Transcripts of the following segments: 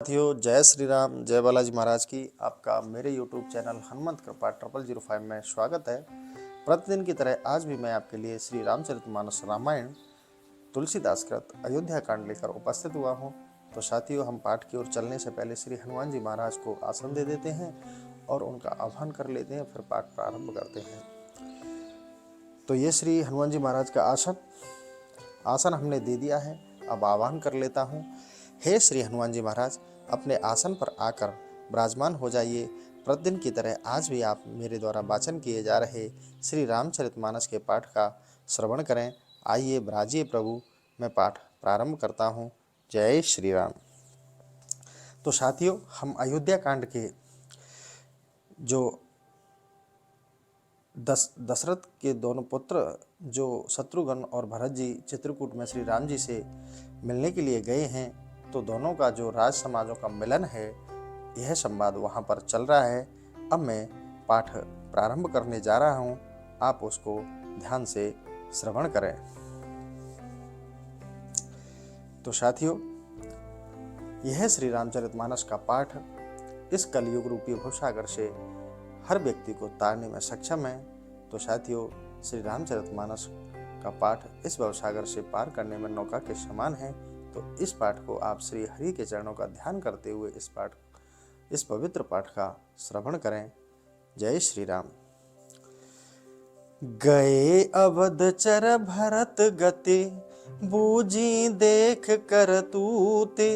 साथियों, जय श्री राम, जय बालाजी महाराज की। आपका मेरे YouTube चैनल हनुमंत कृपा 0005 में स्वागत है। प्रतिदिन की तरह आज भी मैं आपके लिए श्री रामचरितमानस रामायण तुलसीदास कृत अयोध्या कांड लेकर उपस्थित हुआ हूँ। तो साथियों, हम पाठ की ओर चलने से पहले श्री हनुमान जी महाराज को आसन दे देते हैं और उनका आह्वान कर लेते हैं, फिर पाठ प्रारंभ करते हैं। तो ये श्री हनुमान जी महाराज का आसन हमने दे दिया है। अब आह्वान कर लेता हूँ। हे श्री हनुमान जी महाराज, अपने आसन पर आकर विराजमान हो जाइए। प्रतिदिन की तरह आज भी आप मेरे द्वारा वाचन किए जा रहे श्री रामचरितमानस के पाठ का श्रवण करें। आइए विराजिए प्रभु। मैं पाठ प्रारंभ करता हूँ। जय श्री राम। तो साथियों, हम अयोध्या कांड के जो दशरथ के दोनों पुत्र जो शत्रुघ्न और भरत जी चित्रकूट में श्री राम जी से मिलने के लिए गए हैं, तो दोनों का जो राज समाजों का मिलन है, यह संवाद वहाँ पर चल रहा है। अब मैं पाठ प्रारंभ करने जा रहा हूँ, आप उसको ध्यान से श्रवण करें। तो साथियों, यह श्री रामचरितमानस का पाठ इस कलयुग रूपी भवसागर से हर व्यक्ति को तारने में सक्षम है। तो साथियों, श्री रामचरितमानस का पाठ इस भवसागर से पार करने में नौका के समान है। तो इस पाठ को आप श्री हरि के चरणों का ध्यान करते हुए इस पवित्र पाठ का श्रवण करें। जय श्री राम। गए अवध चर भरत गति, बूझी देख कर तूते,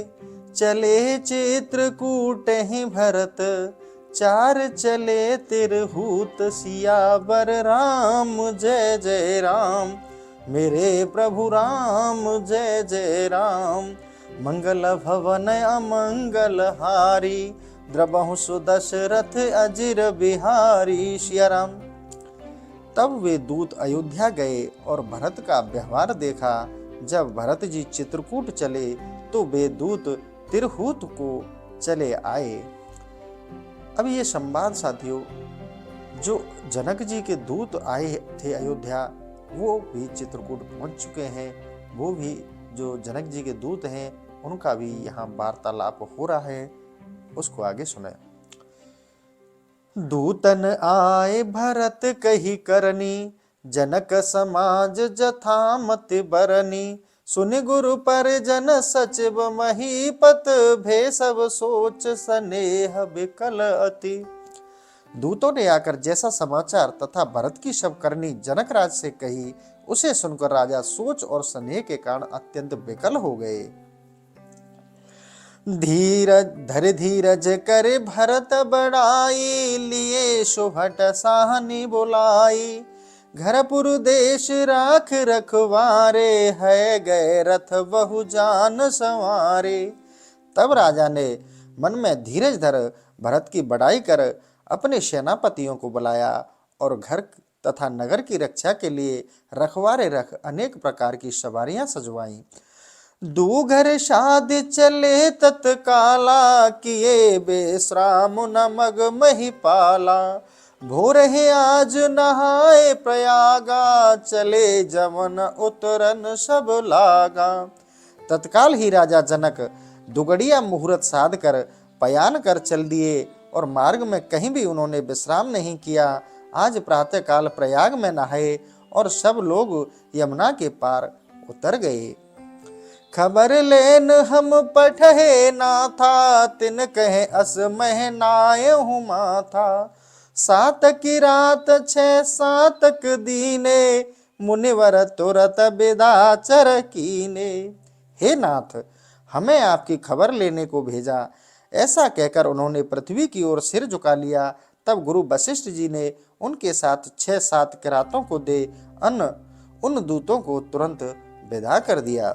चले चित्रकूट ही भरत, चार चले तिरहूत, सियावर राम जय जय राम, मेरे प्रभु राम जय जय राम, मंगल भवन अमंगल हारी, द्रबहु सुदशरथ अजिर बिहारी। सिया राम। तब वे दूत अयोध्या गए और भरत का व्यवहार देखा। जब भरत जी चित्रकूट चले तो वे दूत तिरहूत को चले आए। अब ये संवाद साथियों, जो जनक जी के दूत आए थे अयोध्या, वो भी चित्रकूट पहुंच चुके हैं। वो भी जो जनक जी के दूत हैं, उनका भी यहाँ वार्तालाप हो रहा है। उसको आगे सुने। दूतन आए भरत कही करनी, जनक समाज जथा मत बरनी, सुन गुरु पर जन सचिव महीपत, भेषव सोच स्नेह विकल अति। दूतों ने आकर जैसा समाचार तथा भरत की सब करनी जनक राज से कही, उसे सुनकर राजा सोच और स्नेह के कारण अत्यंत विकल हो गए। धीरज करे भरत बड़ाई, लिए सुभट साहनी बुलाई, घरपुर देश राख रखवारे, है गए रथ बहु जान संवारे। तब राजा ने मन में धीरज धर भरत की बड़ाई कर अपने सेनापतियों को बुलाया और घर तथा नगर की रक्षा के लिए रखवारे रख अनेक प्रकार की सवारियां सजवाईं। दू घर शादी चले तत्काला, किए बेश्राम न मग महिपाला, भोर है आज नहाए प्रयागा, चले जमन उतरन सब लागा। तत्काल ही राजा जनक दुगड़िया मुहूर्त साध कर पयान कर चल दिए और मार्ग में कहीं भी उन्होंने विश्राम नहीं किया। आज प्रातः काल प्रयाग में नहाए और सब लोग यमुना के पार उतर गए। खबर लेन हम पठहे ना था, तिन कहे अस मह नाय हूँ माथा, सात की रात 6 सातक दीने, मुनिवर तुरत बिदाचर कीने। हे नाथ, हमें आपकी खबर लेने को भेजा। ऐसा कहकर उन्होंने पृथ्वी की ओर सिर झुका लिया। तब गुरु वशिष्ठ जी ने उनके साथ 6-7 किरातों को दे उन दूतों को तुरंत विदा कर दिया।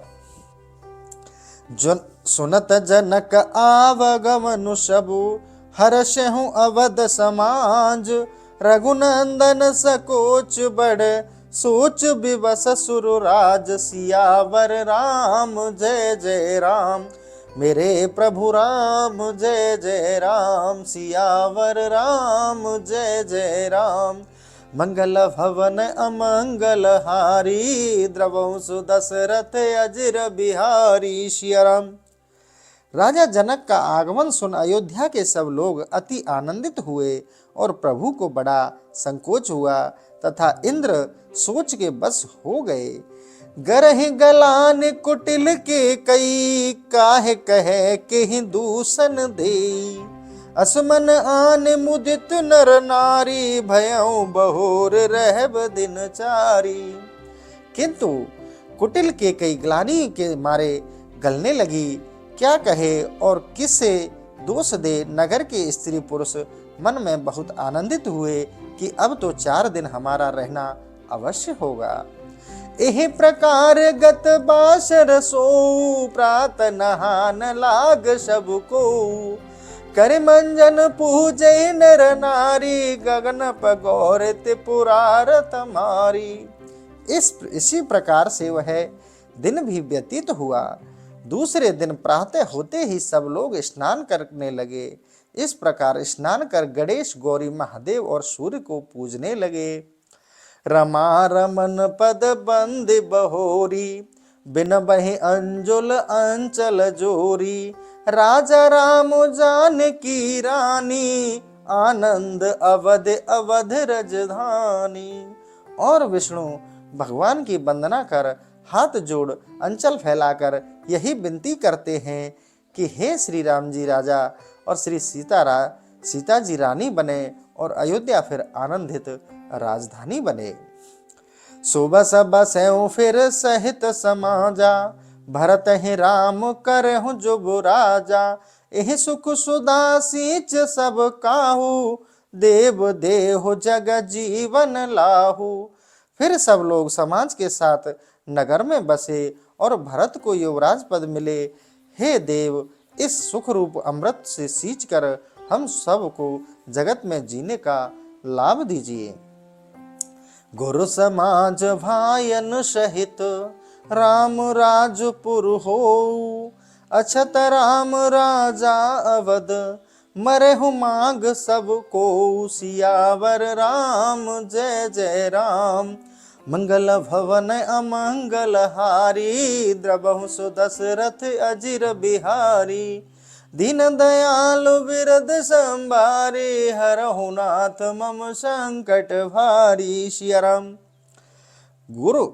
सुनत जनक आवगमनु सबु, हर्षहु अवध समाज, रघुनंदन सकोच बड़, सोच विवश सुरराज, सियावर राम जय जय राम, मेरे प्रभु राम जय जय राम, सियावर राम जय जय राम, मंगल भवन अमंगल हारी, द्रवहु सुदशरथ अजिर बिहारी। सिया राम। राजा जनक का आगमन सुन अयोध्या के सब लोग अति आनंदित हुए और प्रभु को बड़ा संकोच हुआ तथा इंद्र सोच के बस हो गए। गरहि गलान कुटिल के कई, काहे कहे के दूषण देई। असमन आन मुदित नर नारी, भयउ बहोर रहब दिनचारी। किंतु कुटिल के कई ग्लानि के मारे गलने लगी। क्या कहे और किससे दोष दे। नगर के स्त्री पुरुष मन में बहुत आनंदित हुए कि अब तो 4 दिन हमारा रहना अवश्य होगा। एहि प्रकार गत बासर सो, प्रात नहान लाग सबको। कर मंजन पूजे नर नारी, गगन पगौर त्रिपुरार तमारी। इसी प्रकार से वह दिन भी व्यतीत हुआ। दूसरे दिन प्रातः होते ही सब लोग स्नान करने लगे। इस प्रकार स्नान कर गणेश, गौरी, महादेव और सूर्य को पूजने लगे। रमा रमन पद बंद बहोरी, बिन बहि अंजुल अंचल जोरी। राजा राम जानकी रानी, आनंद अवध अवध रजधानी। और विष्णु भगवान की वंदना कर हाथ जोड़ अंचल फैलाकर यही विनती करते हैं कि हे श्री राम जी राजा और श्री सीता जी रानी बने और अयोध्या फिर आनंदित राजधानी बने। सुबस बसैं फिर सहित समाजा, भरत ही राम करहु जुब राजा। एहि सुख सुधा सींच सब काहू, देव देहु जग जीवन लाहू। फिर सब लोग समाज के साथ नगर में बसे और भरत को युवराज पद मिले। हे देव, इस सुख रूप अमृत से सींच कर हम सब को जगत में जीने का लाभ दीजिए। गुरु समाज भायन सहित, राम राजपुर हो। अछत राम राजा अवध, मरहु मांग सब को। सियावर राम जय जय राम, मंगल भवन अमंगल हारी। द्रबहु सुदशरथ अजिर बिहारी, दीन दयालु बिरद संभारी। हरहु नाथ मम संकट भारी। सिया राम। गुरु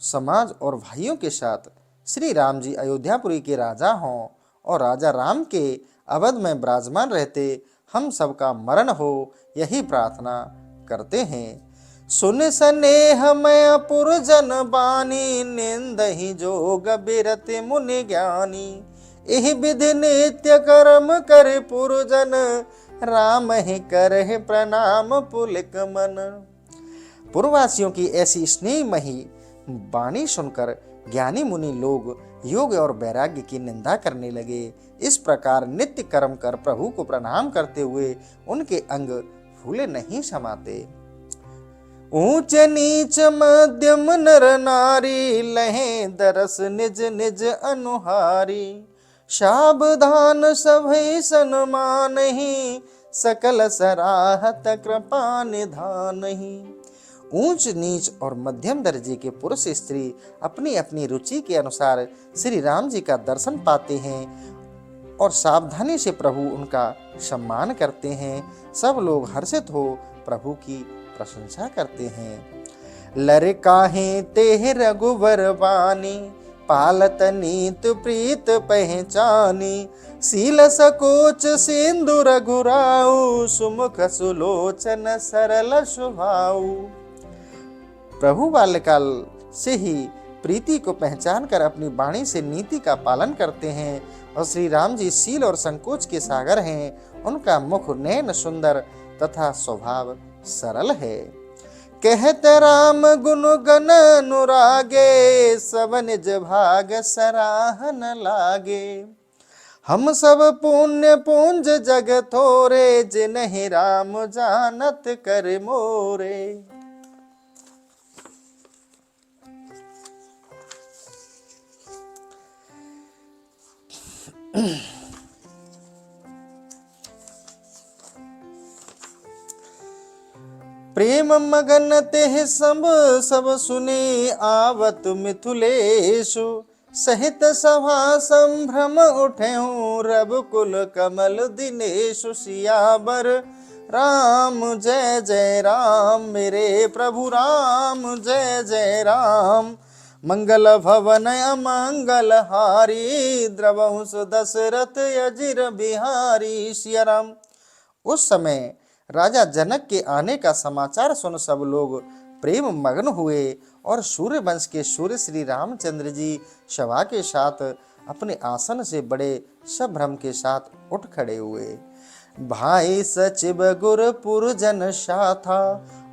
समाज और भाइयों के साथ श्री राम जी अयोध्यापुरी के राजा हों और राजा राम के अवध में विराजमान रहते हम सबका मरण हो, यही प्रार्थना करते हैं। सुन स्नेह मय पुरजन बानी, निंदहि जोग बिरत मुनि ज्ञानी। एहि विधि नित्य कर्म कर पुरजन, राम ही करहि प्रणाम पुलिक मन। पूर्ववासियों की ऐसी स्नेहमयी वाणी सुनकर ज्ञानी मुनि लोग योग और वैराग्य की निंदा करने लगे। इस प्रकार नित्य कर्म कर प्रभु को प्रणाम करते हुए उनके अंग फूले नहीं समाते। ऊंच नीच मध्यम नर नारी, लहे दरस निज निज अनुहारी। सावधान सभै सन्मानहि, सकल सराहत कृपा निधानहि। ऊंच नीच और मध्यम दर्जे के पुरुष स्त्री अपनी अपनी रुचि के अनुसार श्री राम जी का दर्शन पाते हैं और सावधानी से प्रभु उनका सम्मान करते हैं। सब लोग हर्षित हो प्रभु की प्रशंसा करते हैं। लर काहे तेह रघुवर बानी, पालत नीत प्रीत पहचानी। सील सकोच सिंधु रघुराऊ, सुमुख सुलोचन सरल स्वभाऊ। प्रभु बाल्यकाल से ही प्रीति को पहचान कर अपनी वाणी से नीति का पालन करते हैं और श्री राम जी शील और संकोच के सागर हैं। उनका मुख नयन सुंदर तथा स्वभाव सरल है। कहत राम गुण गण अनुरागे, सब निज भाग सराहन लागे। हम सब पुण्य पुंज जग थोरे, जिन्हि राम जानत कर मोरे। प्रेम मगन तेह सब सब सुने, आवत मिथुलेशु। सहित सभा संभ्रम उठेहूँ, रघुकुल कमल दिनेशु सियावर। राम जय जय राम, मेरे प्रभु राम जय जय राम। मंगल भवन अमंगल हारी, द्रवहु दशरथ अजिर बिहारी। सिया राम। उस समय राजा जनक के आने का समाचार सुन सब लोग प्रेम मग्न हुए और सूर्य वंश के सूर्य श्री रामचंद्र जी सभा के साथ अपने आसन से बड़े संभ्रम के साथ उठ खड़े हुए। भाई सचिव गुरपुर जन शाथा,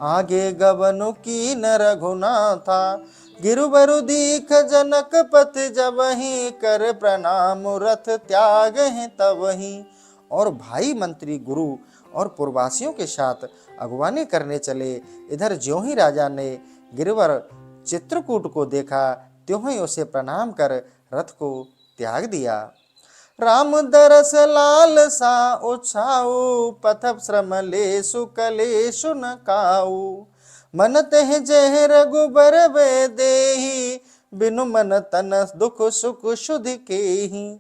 आगे गवनु की न रघुनाथा। गिरुबरु दीख जनक पति जबहि, कर प्रणाम रथ त्याग है तबहि। और भाई मंत्री गुरु और पुरवासियों के साथ अगवानी करने चले। इधर ज्यों ही राजा ने गिरवर चित्रकूट को देखा, त्यों ही उसे प्रणाम कर रथ को त्याग दिया। राम दरस लाल सा उछाऊ, पथ श्रम ले सुकलेशु न काऊ। मन तह जह रघुबर वे देही, बिनु मन तन दुख सुख सुध केहि।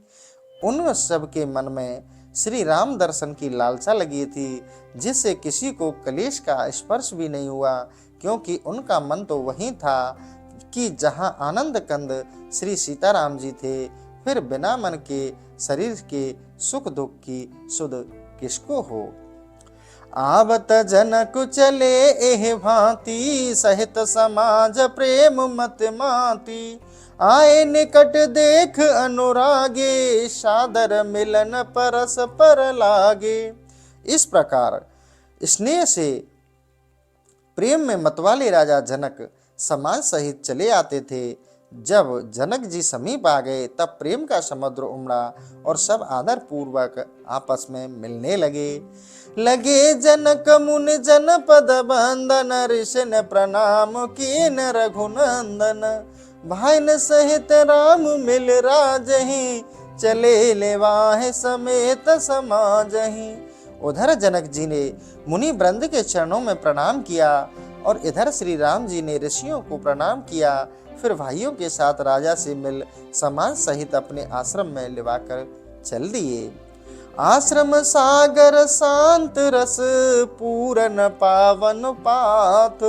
उन सब के मन में श्री राम दर्शन की लालसा लगी थी, जिससे किसी को कलेश का स्पर्श भी नहीं हुआ, क्योंकि उनका मन तो वहीं था कि जहां आनंद कंद श्री सीताराम जी थे। फिर बिना मन के शरीर के सुख दुख की सुध किसको हो। आवत जनक चले एह भांति, सहित समाज प्रेम मत माती। आए निकट देख अनुरागे, सादर मिलन परस पर लागे। इस प्रकार स्नेह से प्रेम में मतवाले राजा जनक समाज सहित चले आते थे। जब जनक जी समीप आ गए, तब प्रेम का समुद्र उमड़ा और सब आदर पूर्वक आपस में मिलने लगे। लगे जनक मुनि जनपद बंदन, ऋषि प्रणाम कीन रघुनंदन। भाइन सहित राम मिल राजहि, चले लेवाहे समेत समाजहि। उधर जनक जी ने मुनि वृंद के चरणों में प्रणाम किया और इधर श्री राम जी ने ऋषियों को प्रणाम किया। फिर भाइयों के साथ राजा से मिल समाज सहित अपने आश्रम में लिवाकर चल दिए। आश्रम सागर शांत रस, पूरन पावन पाथ।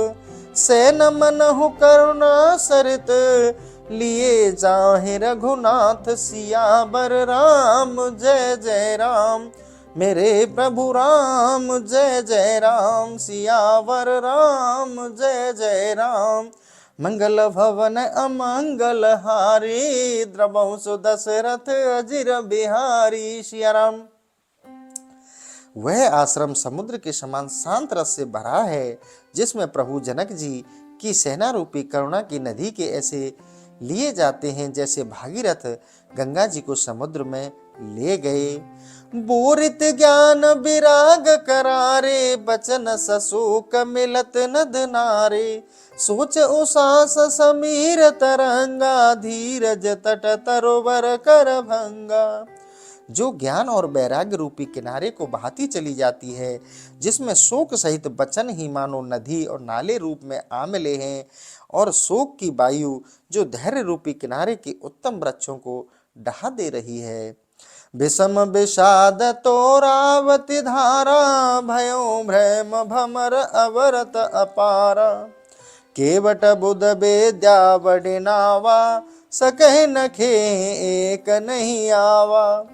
सेन मनहु करुणा सरित, लिए जाहि रघुनाथ। सियावर राम जय जय राम, मेरे प्रभु राम जय जय राम। सियावर राम जय जय राम। मंगल भवन अमंगल हारी, द्रवहु दशरथ अजिर बिहारी। सिया राम। वह आश्रम समुद्र के समान शांत रस से भरा है, जिसमें प्रभु जनक जी की सेना रूपी करुणा की नदी के ऐसे लिए जाते हैं जैसे भागीरथ गंगा जी को समुद्र में ले गए। बोरित ज्ञान विराग करारे, बचन सशोक मिलत नद नारे। सोच उसास समीर तरंगा, धीरज तट तरोवर कर भंगा। जो ज्ञान और वैराग्य रूपी किनारे को बहाती चली जाती है, जिसमें शोक सहित बचन ही मानो नदी और नाले रूप में आ मिले हैं, और शोक की वायु जो धैर्य रूपी किनारे के उत्तम वृक्षों को ढहा दे रही है। विषम विषाद तोरावती धारा, भयो भ्रम भमर अवरत अपारा। केवट बुध बेद्या बडिनावा, सकह नखे एक नहीं आवा।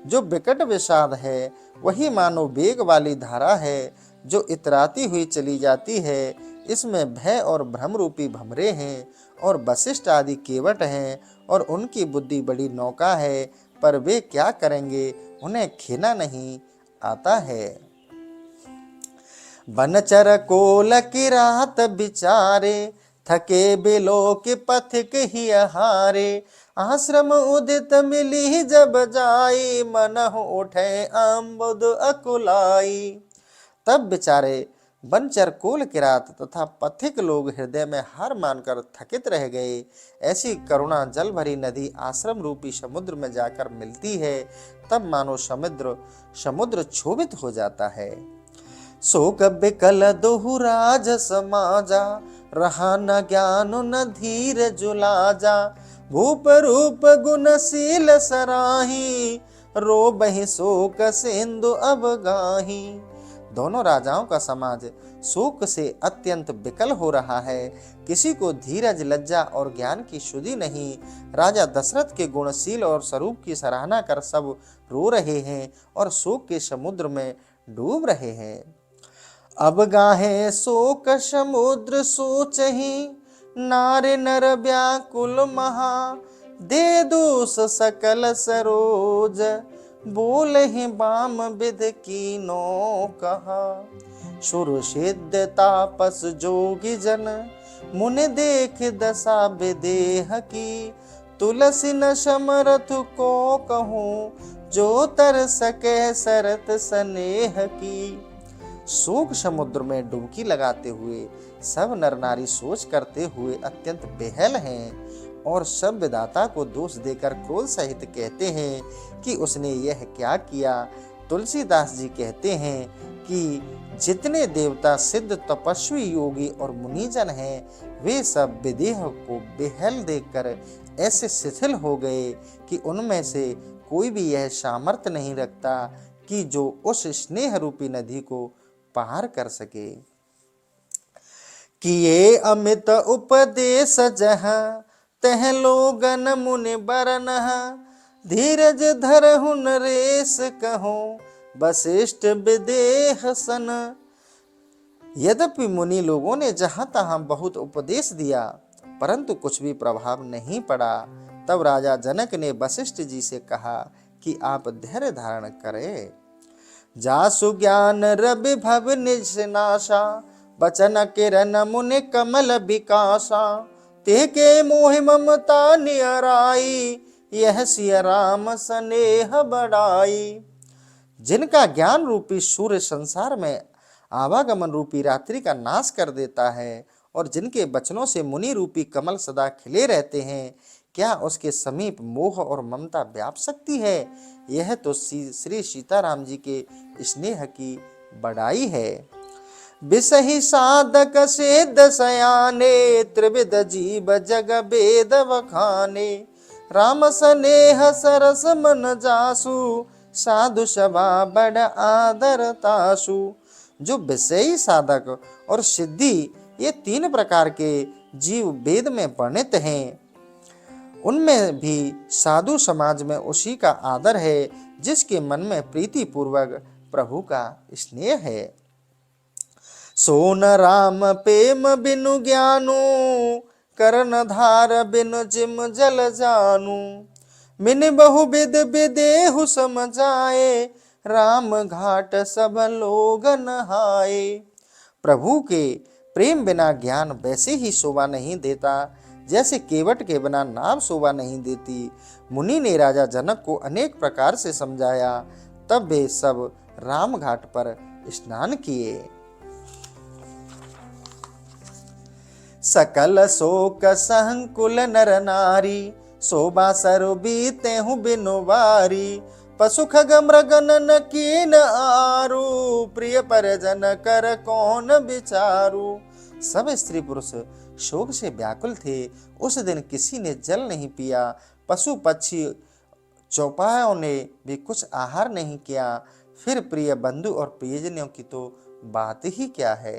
जो विकट विषाद है वही मानो वेग वाली धारा है, जो इतराती हुई चली जाती है। इसमें भय और भ्रम रूपी भमरे हैं, और वशिष्ठ आदि केवट हैं, और उनकी बुद्धि बड़ी नौका है, पर वे क्या करेंगे, उन्हें खेना नहीं आता है। बनचर कोल की रात बिचारे, थके बिलो के पथिक ही हारे। आश्रम उदित मिली जब जाई, मनहु उठे अम्बुद अकुलाई। तब बेचारे बनचर कोल किरात तथा पथिक लोग हृदय में हार मानकर थकित रह गए। ऐसी करुणा जल भरी नदी आश्रम रूपी समुद्र में जाकर मिलती है, तब मानो समुद्र क्षोभित हो जाता है। शोक बिकल दोहु राज समाजा, रहा न ज्ञान न धीर जुलाजा। भूप रूप गुणशील सराही, रोबहि शोक सिंधु अब गाही। दोनों राजाओं का समाज शोक से अत्यंत विकल हो रहा है। किसी को धीरज, लज्जा और ज्ञान की सुधि नहीं। राजा दशरथ के गुणशील और स्वरूप की सराहना कर सब रो रहे हैं और शोक के समुद्र में डूब रहे हैं। अब गाहे शोक समुद्र सोचहि, नारे नर व्याकुल महा। दे दोष सकल सरोज, बोलहि बाम विध कीनो कहा। सुर सिद्ध तापस जोगी जन, मुनि देख दशा विदेह की। तुलसी न समरथ को कहूँ, जो तर सके सरत स्नेह की। शोक समुद्र में डुबकी लगाते हुए सब नर नारी सोच करते हुए अत्यंत बेहल हैं और सब विधाता को दोष देकर क्रोध सहित कहते हैं कि उसने यह क्या किया। तुलसीदास जी कहते हैं कि जितने देवता, सिद्ध, तपस्वी, योगी और मुनिजन हैं, वे सब विदेह को बेहल देखकर ऐसे शिथिल हो गए कि उनमें से कोई भी यह सामर्थ्य नहीं रखता कि जो उस स्नेह रूपी नदी को पार कर सके। किए अमित उपदेश जहाँ, तह लोगन मुनि बरनह। धीरज धरहु नरेश कहो, वशिष्ठ विदेह सन। यद्यपि मुनि लोगों ने जहां तहां बहुत उपदेश दिया, परंतु कुछ भी प्रभाव नहीं पड़ा। तब राजा जनक ने वशिष्ठ जी से कहा कि आप धैर्य धारण करें। जासु ज्ञान रवि भव निज नाशा, बचन किरण मुनि कमल विकासा। ते के मोहि ममता नियराई, यह सिय राम स्नेह बढ़ाई। जिनका ज्ञान रूपी सूर्य संसार में आवागमन रूपी रात्रि का नाश कर देता है और जिनके बचनों से मुनि रूपी कमल सदा खिले रहते हैं, क्या उसके समीप मोह और ममता व्याप सकती है। यह तो श्री सीताराम जी के स्नेह की बड़ाई है। बिसहि साधक सिद्ध सयाने, त्रिविध जीव जग वेद वखाने। राम स्नेह सरस मन जासु, साधु सभा बड़ आदर तासु। जो विषयी, साधक और सिद्धि, ये तीन प्रकार के जीव वेद में वर्णित हैं, उनमें भी साधु समाज में उसी का आदर है जिसके मन में प्रीति पूर्वक प्रभु का स्नेह है। सोन राम प्रेम बिनु ज्ञानु, करण धार बिनु जिम जल जानू। मिन बहुविध विदेहु समझाए, राम घाट सब लोग नहाए। प्रभु के प्रेम बिना ज्ञान वैसे ही शोभा नहीं देता जैसे केवट के बिना नाव शोभा नहीं देती। मुनि ने राजा जनक को अनेक प्रकार से समझाया, तब वे सब राम घाट पर स्नान किए। सकल शोक सहंकुल नर नारी, शोभा सरु बीते हूँ बिनु बारी। पशु खग मृग नन कीन आरू, प्रिय परिजन कर कौन विचारू। सब स्त्री पुरुष शोक से व्याकुल थे। उस दिन किसी ने जल नहीं पिया, पशु पक्षी चौपायों ने भी कुछ आहार नहीं किया। फिर प्रिय बंधु और प्रियजनों की तो बात ही क्या है।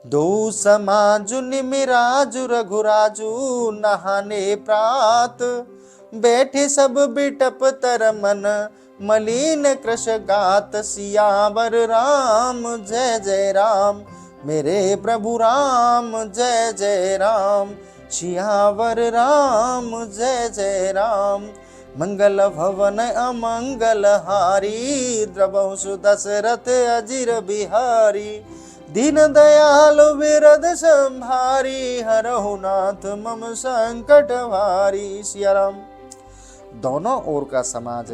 दो समाजु निमिराजु रघुराजु, नहाने प्रात बैठे सब बिटप तर मन। मलिन कृश गात सियावर राम, जय जय राम। मेरे प्रभु राम, जय जय राम। सियावर राम, जय जय राम। मंगल भवन अमंगल हारी, द्रवहु दशरथ अजिर बिहारी। दीन दयाल विरद संभारी, हरहु नाथ मम संकट भारी। सिया राम। दोनों ओर का समाज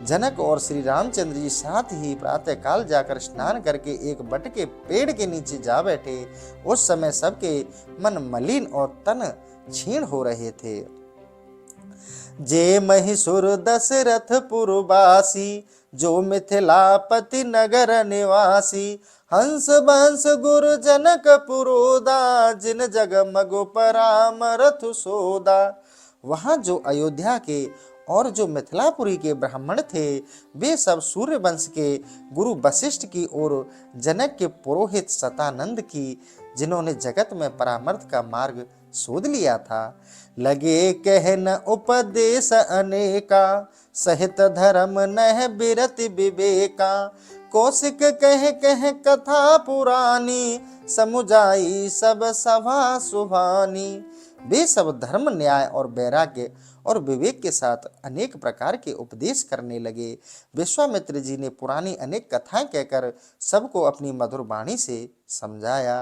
जनक और श्री रामचंद्र जी साथ ही प्रातः काल जाकर स्नान करके एक बट के पेड़ के नीचे जा बैठे। उस समय सबके मन मलिन और तन क्षीण हो रहे थे। जे महिषुर दशरथ पुरवासी, जो मिथिलापति नगर निवासी। हंस बंस गुरु जनक पुरोदा, जिन जग मगु परामरथ सोदा। वहां जो अयोध्या के और जो मिथिलापुरी के ब्राह्मण थे, वे सब सूर्य वंश के गुरु वशिष्ठ की और जनक के पुरोहित शतानंद की, जिन्होंने जगत में परामर्थ का मार्ग शोध लिया था। लगे कहन उपदेश अनेका, सहित धर्म नह बिरति विवेका। कौशिक कह कह कथा पुरानी, समुझाई सब सभा सुभानी। वे सब धर्म, न्याय और वैराग्य और विवेक के साथ अनेक प्रकार के उपदेश करने लगे। विश्वामित्र जी ने पुरानी अनेक कथाएं कहकर सबको अपनी मधुर वाणी से समझाया।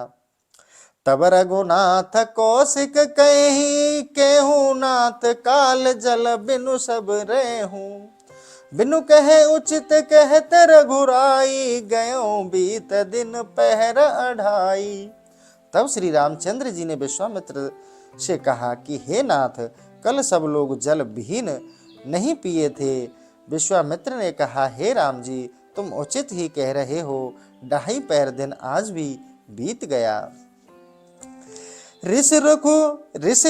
तब रघुनाथ कौशिक कहि, केहू नाथ काल जल बिनु सब रेहू। बिनु कहे उचित कहत रघुराई, गयो बीत दिन पहर अढ़ाई। तब श्री रामचंद्र जी ने विश्वामित्र से कहा कि हे नाथ, कल सब लोग जल विहीन नहीं पिए थे। विश्वामित्र ने कहा, हे राम जी, तुम उचित ही कह रहे हो, ढाई पहर दिन आज भी बीत गया। ऋषि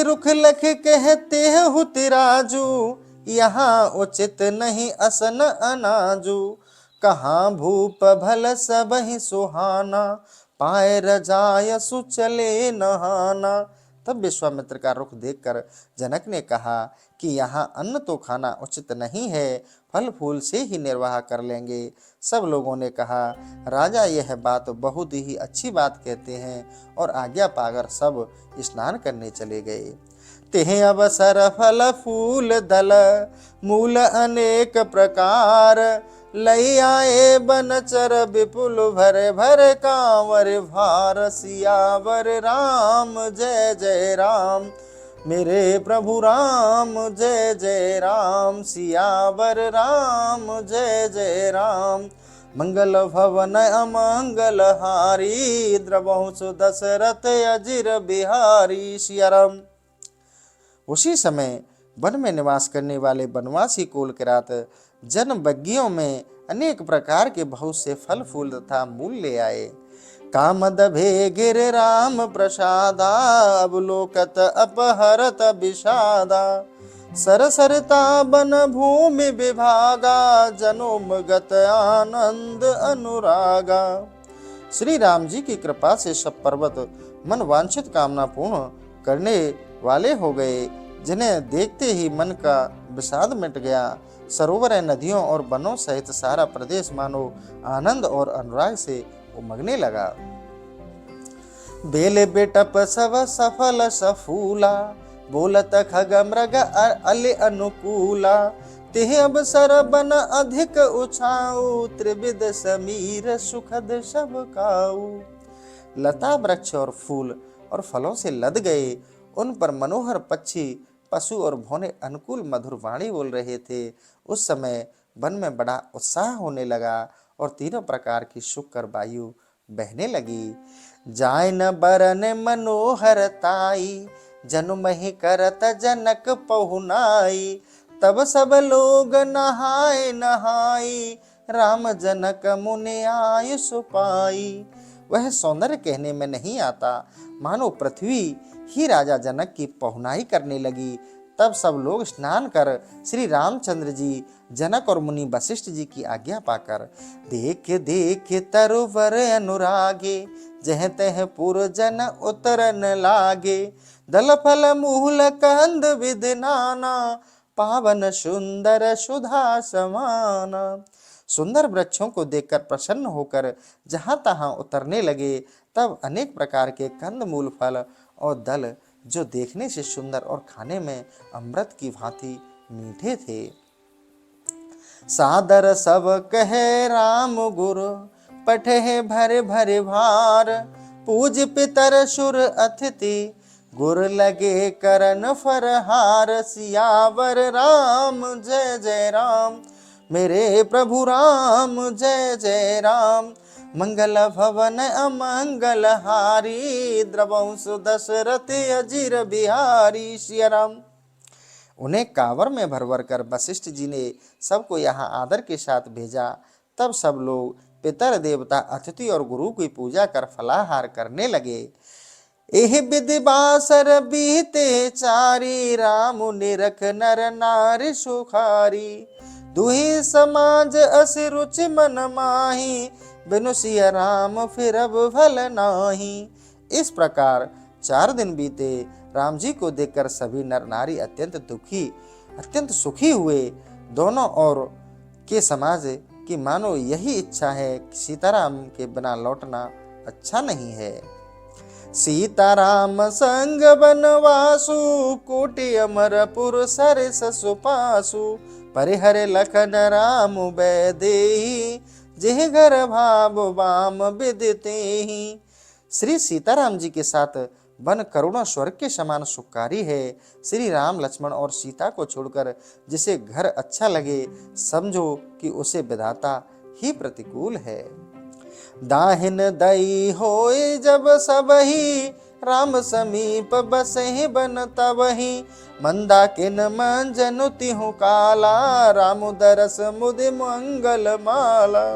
रुख लख कहते हु तिराजू, यहाँ उचित नहीं असन अनाजू। कहाँ भूप भल सब ही सुहाना, पाए रजाय सुचले नहाना। तब विश्वामित्र का रुख देखकर जनक ने कहा कि यहाँ अन्न तो खाना उचित नहीं है, फल फूल से ही निर्वाह कर लेंगे। सब लोगों ने कहा, राजा यह बात बहुत ही अच्छी बात कहते हैं, और आज्ञा पाकर सब स्नान करने चले गए। तेह अवसर फल फूल दल, मूल अनेक प्रकार। लई आए बनचर विपुल, भरे भरे कांवर भार। सियावर राम जय जय राम, मेरे प्रभु राम जय जय राम। सियावर राम जय जय राम, मंगल भवन अमंगल हारी। द्रवहु दशरथ अजिर बिहारी। सियाराम। उसी समय वन में निवास करने वाले वनवासी कोलकिरात जनबग्गियों में अनेक प्रकार के बहुत से फल फूल तथा मूल ले आए। कामदभे गिर राम प्रसादा, अवलोकत अपहरत विषादा। सरसरता बन भूमि विभागा, जनोमगत आनंद अनुरागा। श्री राम जी की कृपा से सब पर्वत मन वांछित कामना पूर्ण करने वाले हो गए, जिन्हें देखते ही मन का विषाद मिट गया। सरोवर, नदियों और वनों सहित सारा प्रदेश मानो आनंद और अनुराग से उमगने लगा। बेले बेटप सब सफल सफूला, बोलत खग मृग अल अनुकूला। तेह अवसर बन अधिक उछाऊ, त्रिविध समीर सुखद सब काऊ। लता, वृक्ष और फूल और फलों से लद गए। उन पर मनोहर पक्षी, पशु और भौने अनुकूल मधुर वाणी बोल रहे थे। उस समय वन में बड़ा उत्साह होने लगा और तीनों प्रकार की शुकर वायु बहने लगी। जाय न बरन मनोहरताई, जनु मही करत जनक पहुनाई। तब सब लोग नहाय नहाई, राम जनक मुनि आय सुपाई। वह सौंदर्य कहने में नहीं आता, मानो पृथ्वी ही राजा जनक की पहुनाई करने लगी। तब सब लोग स्नान कर श्री रामचंद्र जी, जनक और मुनि वशिष्ठ जी की आज्ञा पाकर देख देख तरुवर अनुरागे। जह तह पुर जन उतरन लागे, दल फल मूल कंद विध नाना। पावन सुंदर सुधा समाना। सुंदर वृक्षों को देखकर प्रसन्न होकर जहां तहां उतरने लगे। तब अनेक प्रकार के कंद मूल फल और दल, जो देखने से सुंदर और खाने में अमृत की भांति मीठे थे। सादर सब कहे राम गुरु, पठे भरे भरे भार। पूज पितर सुर अतिथि, गुर लगे करन फरहार। सियावर राम जय जय राम, मेरे प्रभु राम जय जय राम। मंगल भवन अमंगल हारी, द्रवंश दशरथ अजिर बिहारी। सियाराम। उन्हें कांवर में भर भर कर वशिष्ठ जी ने सबको यहाँ आदर के साथ भेजा। तब सब लोग पितर देवता, अतिथि और गुरु की पूजा कर फलाहार करने लगे। एह विधि बासर बीते चारी, राम निरख नर नारी सुखारी। दुही समाज अस रुचि मन माही, बिनु सिया राम फिर अब भल नाही। इस प्रकार 4 दिन बीते। राम जी को देखकर सभी नर नारी अत्यंत सुखी हुए। दोनों ओर के समाज की मानो यही इच्छा है कि सीताराम के बिना लौटना अच्छा नहीं है। सीताराम संग बनवासु, कोटि अमरपुर सरिस सुपासु। परिहर लखन राम बैदेही, जिह घर भाव बाम विदितेहि। श्री सीताराम जी के साथ वन करुणा स्वर्ग के समान सुखकारी है। श्री राम लक्ष्मण और सीता को छोड़कर जिसे घर अच्छा लगे, समझो कि उसे विधाता ही प्रतिकूल है। दाहिन दई होए जब सबही, राम समीप बसहि बन तबहि। मंदाकिन मंजनु तिहु काला, राम दरस मुदि मंगल माला।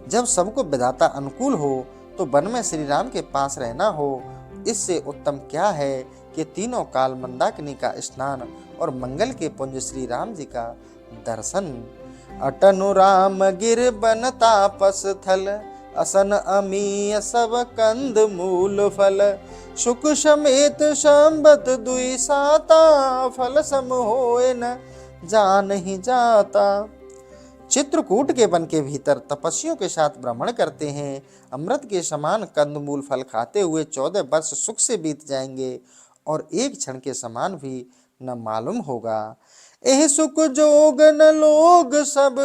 जब सबको विधाता अनुकूल हो तो वन में श्री राम के पास रहना हो। इससे उत्तम क्या है कि तीनों काल मंदाकिनी का स्नान और मंगल के पुंज श्री राम जी का दर्शन। अटनु राम गिर बन तापस थल, असन अमीय सब कंद मूल फल। सुख समेत संबत दुई साता, फल सम होए न जान ही जाता। चित्रकूट के वन के भीतर तपस्वियों के साथ भ्रमण करते हैं। अमृत के समान कंदमूल फल खाते हुए 14 वर्ष सुख से बीत जाएंगे और एक क्षण के समान भी न मालूम होगा। एह सुख जोग न लोग सब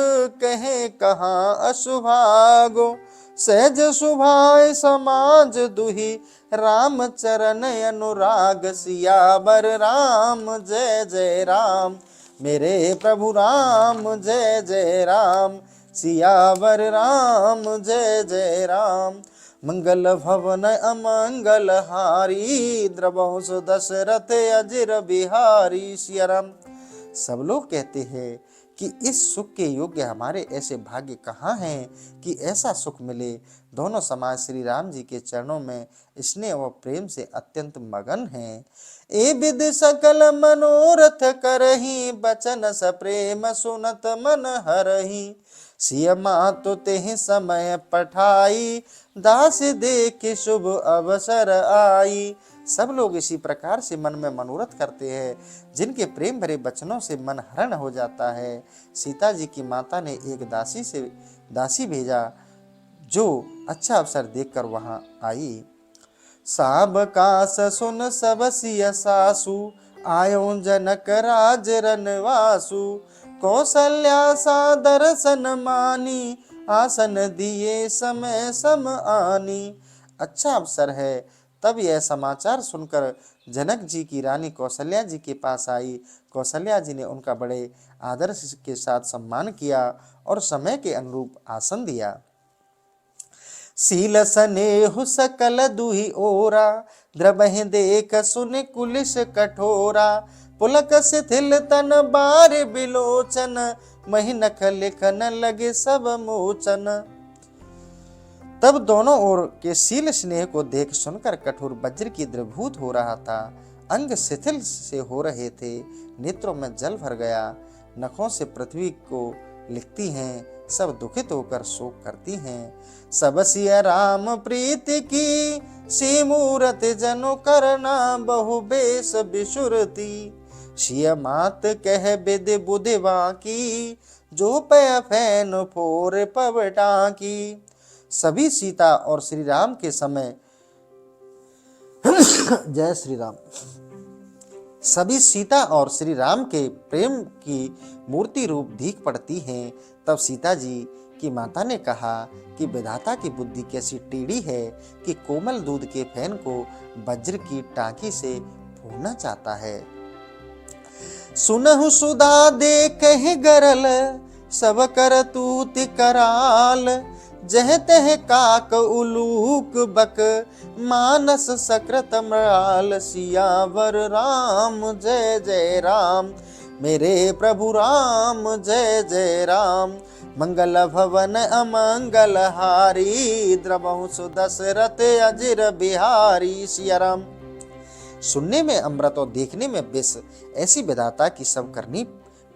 कहे कहाँ अशुभागो। सहज सुभाय समाज दुही, राम चरण अनुराग। सियावर राम जय जय राम, मेरे प्रभु राम जय जय राम। सियावर राम जय जय राम, मंगल भवन अमंगल हारी। द्रवहु सु दशरथ अजिर बिहारी। सिया राम। सब लोग कहते हैं कि इस सुख के योग्य हमारे ऐसे भाग्य कहाँ हैं कि ऐसा सुख मिले। दोनों समाज श्री राम जी के चरणों में स्नेह व प्रेम से अत्यंत मगन हैं। ए विद सकल मनोरथ करही, बचन स प्रेम सुनत मन हरही। सिय मातु तेहि समय पठाई, दास देख शुभ अवसर आई। सब लोग इसी प्रकार से मन में मनोरथ करते हैं जिनके प्रेम भरे वचनों से मन हरण हो जाता है। सीता जी की माता ने एक दासी भेजा जो अच्छा अवसर देखकर वहां आई। साब कास सुन सब सिय सासु, आयो जनक राज रनवासु। कौशल्या सा दर्शन मानी, आसन दिए समय सम आनी। अच्छा अवसर है। तब यह समाचार सुनकर जनक जी की रानी कौशल्या जी के पास आई। कौशल्या जी ने उनका बड़े आदर के साथ सम्मान किया और समय के अनुरूप आसन दिया। सील स्नेहु सकल दुहि ओरा, द्रबहि देख सुन कुलिस कठोरा। पुलक शिथिल तन बार बिलोचन, महि नख लिखन लगे सब मोचन। तब दोनों ओर के शील स्नेह को देख सुनकर कठोर वज्र की द्रवभूत हो रहा था। अंग शिथिल से हो रहे थे, नेत्रों में जल भर गया, नखों से पृथ्वी को लिखती हैं, सब दुखित होकर शोक करती हैं। सब सिय राम प्रीति की, सी मूरत जनु करना बहु बेस बिसुरती। सिय मात कह बिद बुधि बाकी, जो पय फैन फोर पवटा की। सभी सीता और श्री राम के समय जय श्री राम। सभी सीता और श्री राम के प्रेम की मूर्ति रूप दीख पड़ती हैं। तब सीता जी की माता ने कहा कि विधाता की बुद्धि कैसी टेढ़ी है कि कोमल दूध के फैन को वज्र की टांकी से फोड़ना चाहता है। सुनहु सुधा देखहि गरल, सब कर तूति कराल। जह तह काक उलूक बक, मानस सकृत मृणाल। सियावर राम जय जय राम, मेरे प्रभु राम जय जय राम। मंगल भवन अमंगल हारी, द्रवहु सुदशरथ अजिर बिहारी। सिया राम। सुनने में अमृत और देखने में विष, ऐसी विधाता की सब करनी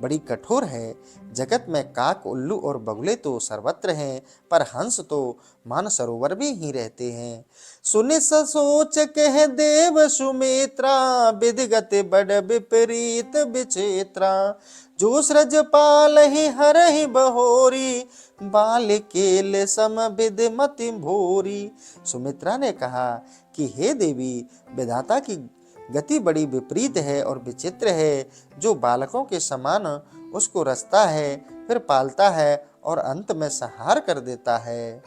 बड़ी कठोर है। जगत में काक, उल्लू और बगुले तो सर्वत्र हैं, पर हंस तो मानसरोवर में ही रहते हैं। सुनि सोच कह देव सुमित्रा, विधिगत बड़ विपरीत विचित्रा। जो सृज पालहि हरहि बहोरी, बाल केल सम विधि मति भोरी। सुमित्रा ने कहा कि हे देवी, विधाता की गति बड़ी विपरीत है और विचित्र है। जो बालकों के समान उसको रचता है, फिर पालता है और अंत में संहार कर देता है।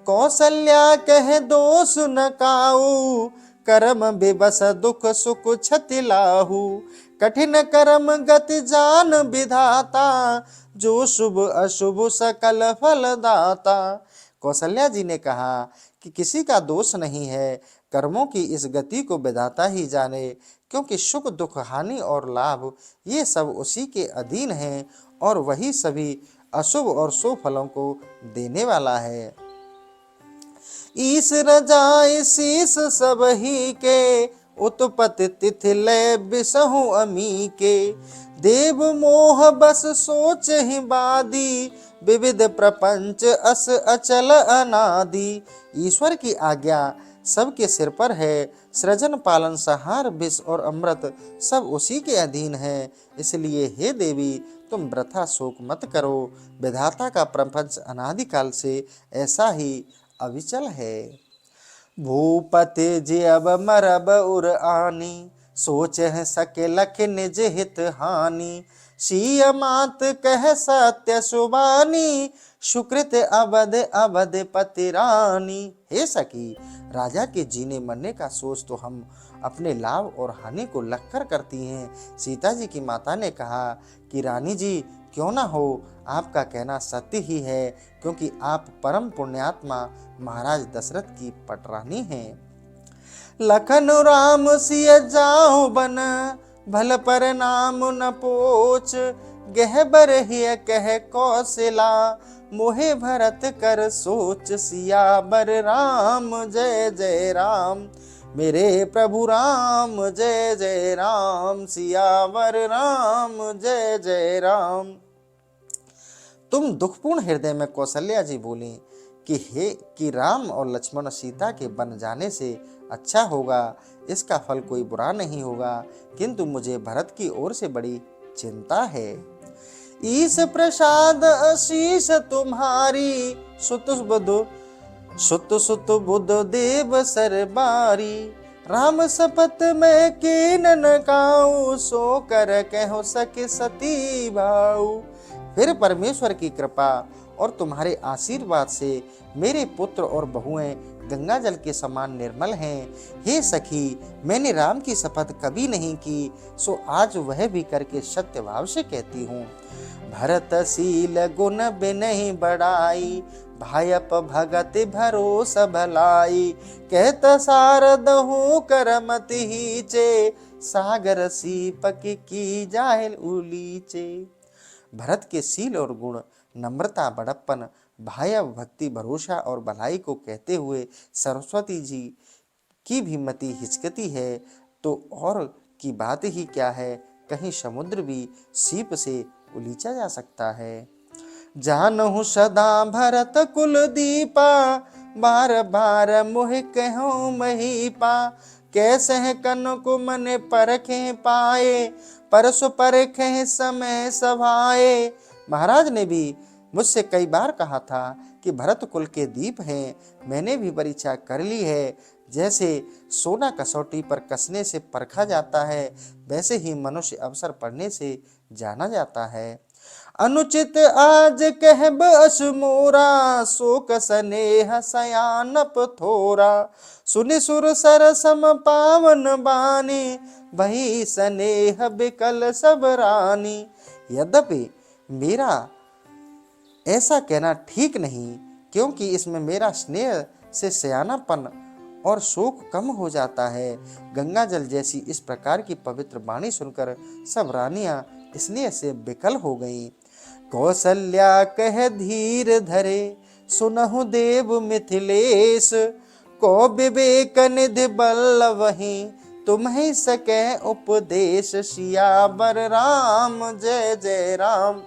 कौशल्या कह दोष न काऊ, कर्म बेबस दुख सुख क्षति लाहू। कठिन कर्म गति जान विधाता, जो शुभ अशुभ सकल फल दाता। कौशल्या जी ने कहा कि किसी का दोष नहीं है, कर्मों की इस गति को विधाता ही जाने, क्योंकि सुख दुख हानि और लाभ ये सब उसी के अधीन हैं और वही सभी अशुभ और शुभ फलों को देने वाला है। ईस रजाए शीस सब ही के, उत्पत्ति तिथि लय बिसहु अमी के। देव मोह बस सोच ही बादी, विविध प्रपंच अस अचल अनादि। ईश्वर की आज्ञा सबके सिर पर है, सृजन पालन संहार विष और अमृत सब उसी के अधीन है। इसलिए हे देवी, तुम वृथा शोक मत करो। विधाता का प्रपंच अनादिकाल से ऐसा ही अविचल है। भूपति जी अब मरब उर आनी, सोच है सके लख निज हित हानि। सिय मात कह सत्य सुबानी, सुकृत अवध अवध पति रानी। हे सखी, राजा के जीने मरने का सोच तो हम अपने लाभ और हानि को लखकर करती हैं। सीता जी की माता ने कहा कि रानी जी, क्यों ना हो, आपका कहना सत्य ही है, क्योंकि आप परम पुण्यात्मा महाराज दशरथ की पटरानी हैं। लखन राम सिय जाओ बन, भल पर नाम न पोच। गहबर हिय कह कौशला, मोहे भरत कर सोच। सियावर राम जय जय राम, मेरे प्रभु राम जय जय राम। सियावर राम जय जय राम। तुम दुखपूर्ण हृदय में कौशल्या जी बोली कि राम और लक्ष्मण सीता के बन जाने से अच्छा होगा, इसका फल कोई बुरा नहीं होगा, किंतु मुझे भरत की ओर से बड़ी चिंता है। ईश प्रसाद आशीष तुम्हारी, सुत सुत बुध देव सरबारी। राम सपत में कीन न काऊ, सो कर कहो सके सती भाऊ। फिर परमेश्वर की कृपा और तुम्हारे आशीर्वाद से मेरे पुत्र और बहुएं गंगा जल के समान निर्मल हैं। हे सखी, मैंने राम की शपथ कभी नहीं की, सो आज वह भी करके सत्य भाव से कहती हूँ। भरत शील गुण बिनहि बढ़ाई, भायप भगत भरोस भलाई। कहत सारद हूँ करमति हीचे, सागर सीपक की जाहिल उलीचे। भरत के शील और गुण, नम्रता, बड़प्पन, भाया, भक्ति, भरोसा और भलाई को कहते हुए सरस्वती जी की भी मति हिचकती है, तो और की बात ही क्या है। कहीं समुद्र भी सीप से उलीचा जा सकता है। जानहु सदा भरत कुल दीपा, बार बार मोह कहो महीपा। कैसे है कन को मन परखे पाए, परसु परखे समय सभाए। महाराज ने भी मुझसे कई बार कहा था कि भरत कुल के दीप हैं। मैंने भी परीक्षा कर ली है। जैसे सोना कसौटी पर कसने से परखा जाता है, वैसे ही मनुष्य अवसर पड़ने से जाना जाता है। अनुचित आज कहब अस मोरा, शोक स्नेह सयानप थोरा। सुनि सुर सर सम पावन बानी, वही स्नेह बिकल सब रानी। यद्यपि मेरा ऐसा कहना ठीक नहीं, क्योंकि इसमें मेरा स्नेह से सयानापन और शोक कम हो जाता है। गंगा जल जैसी इस प्रकार की पवित्र वाणी सुनकर सब रानियां स्नेह से विकल हो गईं। कौसल्या कह धीर धरे, सुनहु देव मिथिलेश। को विवेक निधि बल्लभहि, तुम्हें सके उपदेश। सियावर राम जय जय राम,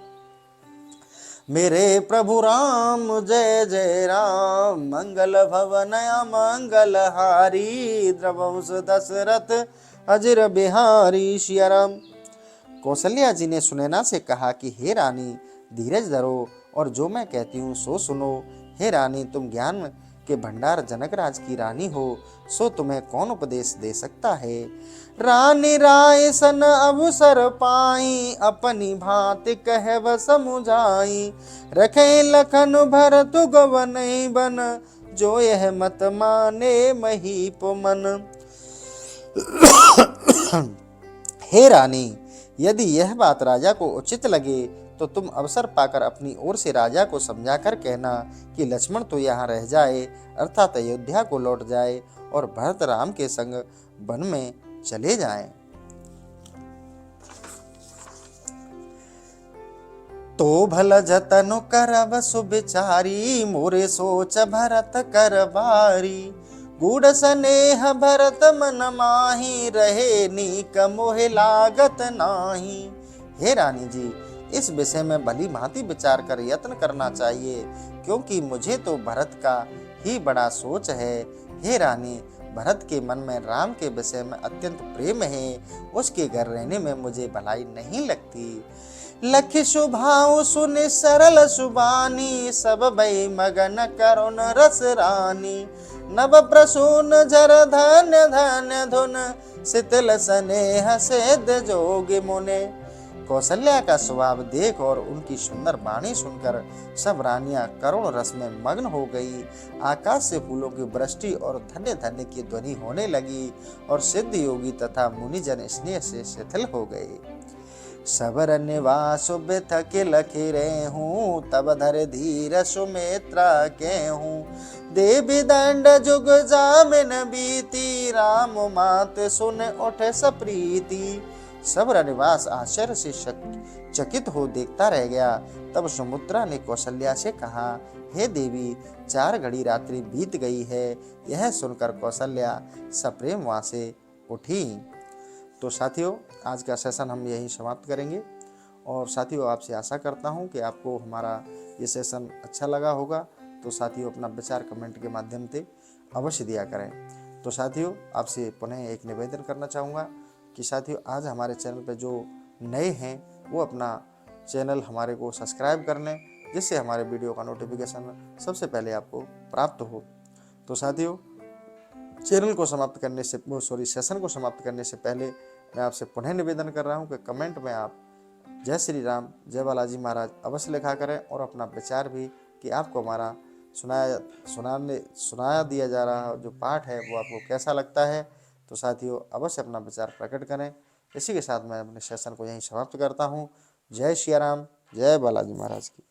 मेरे प्रभु राम जय जय राम। मंगल भवन मंगल हारी, द्रवंश दशरथ अजर बिहारी। सिया राम। कौशल्या जी ने सुनैना से कहा कि हे रानी, धीरज धरो और जो मैं कहती हूँ सो सुनो। हे रानी, तुम ज्ञान के भंडार जनक राज की रानी हो, सो तुम्हें कौन उपदेश दे सकता है। रानी राय सन अवसर पाई, अपनी भांति कहव समुझाई। रखे लखन भरत गवन बन, जो यह मत माने महीप मन। हे रानी, यदि यह बात राजा को उचित लगे तो तुम अवसर पाकर अपनी ओर से राजा को समझाकर कहना कि लक्ष्मण तो यहाँ रह जाए, अर्थात अयोध्या को लौट जाए और भरत राम के संग वन में चले जाएं। तो भल जतन करब सुबिचारी, मोरे सोच भरत कर बारी। गूढ़ स्नेह भरत मन माही, रहे नीक मोह लागत नाही। हे रानी जी, इस विषय में भली भांति विचार कर यत्न करना चाहिए, क्योंकि मुझे तो भरत का ही बड़ा सोच है। हे रानी, भरत के मन में राम के विषय में अत्यंत प्रेम है, उसके घर रहने में मुझे भलाई नहीं लगती। लखि सुभाव सुनि सरल सुबानी, सब भई मगन करुण रस रानी। नभ प्रसून झर धन्य धन्य धुन, शीतल स्नेह सेद जोगी मुने। कौशल्या का स्वभाव देख और उनकी सुंदर वाणी सुनकर सब रानियां करुण रस में मग्न हो गई। आकाश से फूलों की वृष्टि और धन्य धन्य की ध्वनि होने लगी और सिद्ध योगी तथा मुनिजन स्नेह से शिथिल हो गए। सबर निवास बिथक लखी रहे हूँ, तब धर धीर सुमित्रा के हूँ। देवी दंड जुग जामिन बीती, राम मात सुन उठ सप्रीति। सबर निवास आश्चर्य से चकित हो देखता रह गया। तब सुमित्रा ने कौशल्या से कहा, हे देवी, 4 घड़ी रात्रि बीत गई है। यह सुनकर कौशल्या सप्रेम वहां से उठी। तो साथियों, आज का सेशन हम यही समाप्त करेंगे और साथियों आपसे आशा करता हूं कि आपको हमारा ये सेशन अच्छा लगा होगा। तो साथियों अपना विचार कमेंट के माध्यम से अवश्य दिया करें। तो साथियों आपसे पुनः एक निवेदन करना चाहूँगा कि साथियों आज हमारे चैनल पर जो नए हैं वो अपना चैनल हमारे को सब्सक्राइब कर लें, जिससे हमारे वीडियो का नोटिफिकेशन सबसे पहले आपको प्राप्त हो। तो साथियों चैनल को समाप्त करने से सेशन को समाप्त करने से पहले मैं आपसे पुनः निवेदन कर रहा हूं कि कमेंट में आप जय श्री राम, जय बालाजी महाराज अवश्य लिखा करें और अपना विचार भी कि आपको हमारा सुनाया दिया जा रहा जो पाठ है वो आपको कैसा लगता है। तो साथियों अवश्य अपना विचार प्रकट करें। इसी के साथ मैं अपने सेशन को यहीं समाप्त करता हूँ। जय श्री राम, जय बालाजी महाराज की।